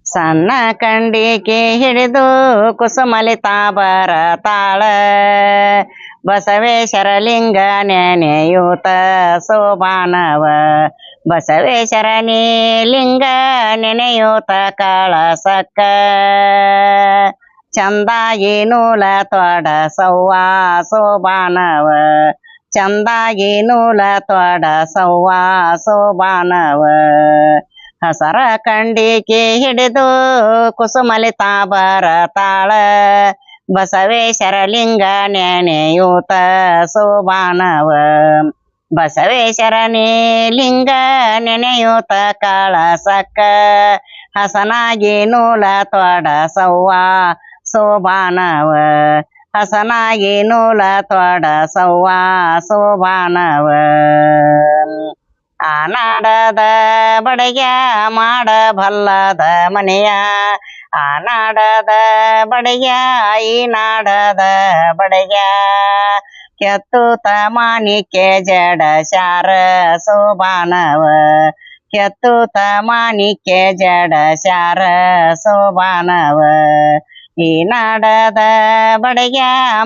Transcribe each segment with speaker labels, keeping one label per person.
Speaker 1: ಸಣ್ಣ ಕಂಡಿಕೆ ಹಿಡಿದು ಕುಸುಮಲಿತಾ ಬರತಾಳ ಬಸವೇಶ್ವರ ಲಿಂಗ ನೆನೆಯೂತ ಸೋಬಾನವ ಬಸವೇಶ್ವರನೇ ಲಿಂಗ ನೆನೆಯೂತ ಕಳಸಕ್ಕ ಚಂದಾಗಿ ನೂಲ ತೊಡಸವ್ವ ಸೋಬಾನವ ಚಂದಾಗಿ ನೂಲ ತೊಡಸವ್ವ ಸೋಬಾನವ ಹಸರ ಕಂಡಿಕೆ ಹಿಡಿದು ಕುಸುಮಲಿತಾ ಬರತಾಳ ಬಸವೇಶ್ವರ ಲಿಂಗ ನೆನೆಯೂತ ಸೋಬಾನವ ಬಸವೇಶ್ವರನೇ ಲಿಂಗ ನೆನೆಯೂತ ಕಳಸಕ್ಕ ಹಸನಾಗಿ ನೂಲ ತೊಡಸವ್ವ ಸೋಬಾನವ ಹಸನಾಗಿ ನೂಲ ತೊಡಸವ್ವ ಸೋಬಾನವ ಆ ನಾಡದ ಬಡಗ್ಯ ಮಾಡಬಲ್ಲದ ಮನೆಯ ಆ ನಾಡದ ಬಡಗ್ಯ ಈ ನಾಡದ ಬಡಗ್ಯ ಕೆತ್ತೂತ ಮಾಣಿಕ್ಯ ಜಡ ಶಾರ ಸೋಬಾನವ ಕೆತ್ತೂತ ಮಾಣಿಕ್ಯ ಜಡ ಶಾರ ಸೋಬಾನವ ಈ ನಾಡದ ಬಡಗ್ಯ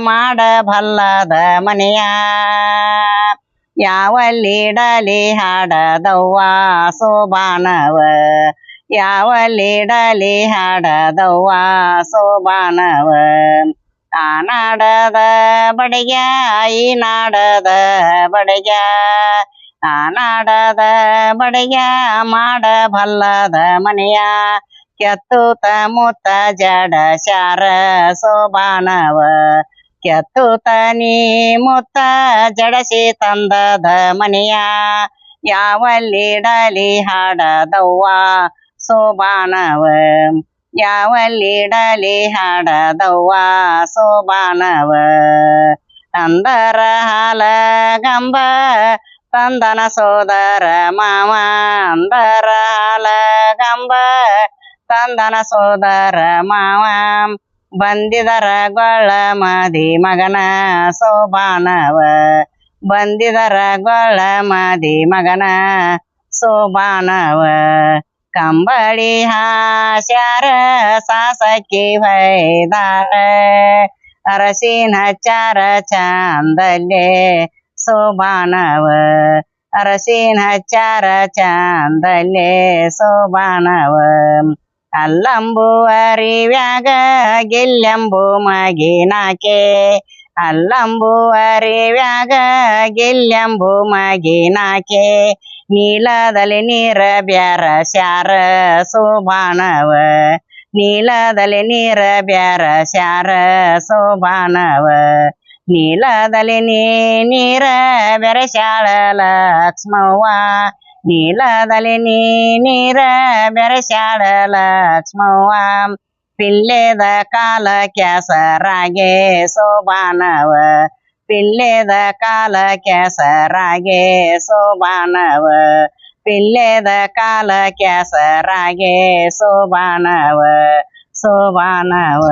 Speaker 1: ಮಾಡಬಲ್ಲದ ಮನೆಯ ಯಾವಲ್ಲಿಡಲಿ ಹಾಡದವ್ವ ಸೋಬಾನವ ಯಾವಲ್ಲಿಡಲಿ ಹಾಡದವ್ವ ಸೋಬಾನವ ಆ ನಾಡದ ಬಡಗ್ಯ ಈ ನಾಡದ ಬಡಗ್ಯ ಆ ನಾಡದ ಬಡಗ್ಯ ಮಾಡಬಲ್ಲದ ಮನೆಯ ಕೆತ್ತೂತ ಮುತ್ತ ಜಡ ಶಾರ ಸೋಬಾನವ ಕೆತ್ತೂತ ನೀ ಮುತ್ತ ಜಡಸಿ ತಂದದ ಮನೆಯ ಯಾವಲ್ಲಿಡಲಿ ಹಾಡದವ್ವ ಸೋಬಾನವ ಯಾವಲ್ಲಿಡಲಿ ಹಾಡದವ್ವ ಸೋಬಾನವ ಅಂದರ ಹಾಲ ಗಂಬ ತಂದನ ಸೋದರ ಮಾವ ಅಂದರ ಹಾಲ ಗಂಬ ತಂದನ ಸೋದರ ಮಾವ ಬಂದಿದರ ಗೊಳ್ಳ ಮದಿ ಮಗನ ಸೋಬಾನವ ಬಂದಿದರ ಗೊಳ್ಳ ಮದಿ ಮಗನ ಸೋಬಾನವ ಕಂಬಳಿ ಹಾಸ್ಯಾರ ಸಾಸಕ್ಕಿ ಹೊಯ್ದಾರ ಅರಸಿನ ಹಚ್ಚಾರ ಚಾಂದಲ್ಲೆ ಸೋಬಾನವ ಅರಸಿನ ಹಚ್ಚಾರ ಚಾಂದಲ್ಲೆ ಸೋಬಾನವ ಅಲ್ಲಂಬು ಅರಿವ್ಯಾಗ ಗೆಲ್ಲೆಂಬು ಮಗಿನಾಕೆ ಅಲ್ಲಂಬು ಅರಿವ್ಯಾಗ ಗೆಲ್ಲೆಂಬು ಮಗಿನಾಕೆ ನೀಲದಲ್ಲಿ ನೀರ ಬ್ಯಾರ ಶಾರ ಸೋಬಾನವ ನೀಲದಲ್ಲಿ ನೀರ ಬ್ಯಾರ ಶಾರ ಸೋಬಾನವ ನೀಲದಲ್ಲಿ ನೀರ ಬೆರೆಸ್ಯಾಳ ಲಕ್ಷ್ಮವ್ವ ನೀಲದಲ್ಲಿ ನೀರ ಬೆರೆಸ್ಯಾಳ ಲಕ್ಷ್ಮವ್ವ ಪಿಲ್ಲೆದ ಕಾಲ ಕೆಸರಾಗೆ ಸೋಬಾನವ ಪಿಲ್ಲೆದ ಕಾಲ ಕೆಸರಾಗೆ ಸೋಬಾನವ ಪಿಲ್ಲೆದ ಕಾಲ ಕೆಸರಾಗೆ ಸೋಬಾನವ ಸೋಬಾನವ